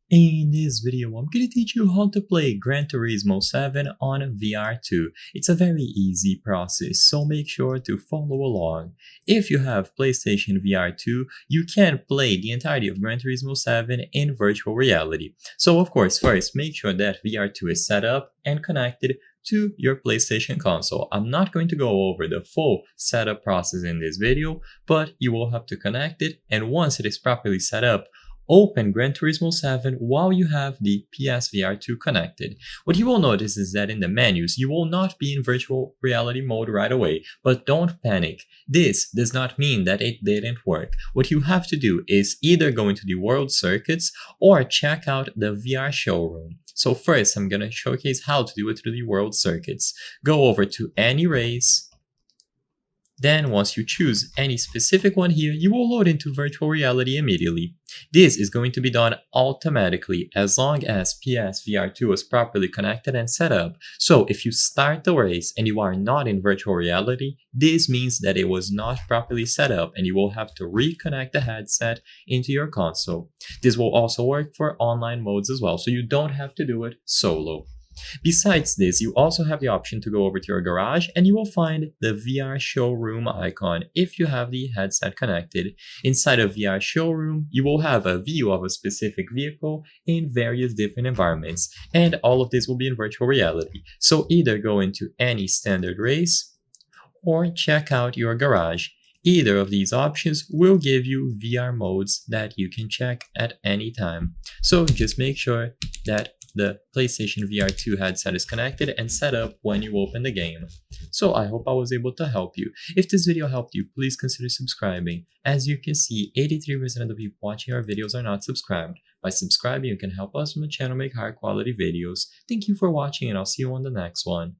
In this video, I'm going to teach you how to play Gran Turismo 7 on VR2. It's a very easy process, so make sure to follow along. If you have PlayStation VR2, you can play the entirety of Gran Turismo 7 in virtual reality. So of course, first make sure that VR2 is set up and connected to your PlayStation console. I'm not going to go over the full setup process in this video, but you will have to connect it, and once it is properly set up, open Gran Turismo 7 while you have the PSVR2 connected. What you will notice is that in the menus, you will not be in virtual reality mode right away, but don't panic. This does not mean that it didn't work. What you have to do is either go into the world circuits or check out the VR showroom. So first, I'm going to showcase how to do it through the world circuits. Go over to any race. Then once you choose any specific one here, you will load into virtual reality immediately. This is going to be done automatically as long as PSVR2 is properly connected and set up. So if you start the race and you are not in virtual reality, this means that it was not properly set up and you will have to reconnect the headset into your console. This will also work for online modes as well, so you don't have to do it solo. Besides this, you also have the option to go over to your garage and you will find the VR showroom icon if you have the headset connected. Inside of VR showroom, you will have a view of a specific vehicle in various different environments, and all of this will be in virtual reality. So either go into any standard race or check out your garage. Either of these options will give you VR modes that you can check at any time. So just make sure that the PlayStation VR2 headset is connected and set up when you open the game. So I hope I was able to help you. If this video helped you, please consider subscribing. As you can see, 83% of the people watching our videos are not subscribed. By subscribing, you can help us on the channel make higher quality videos. Thank you for watching, and I'll see you on the next one.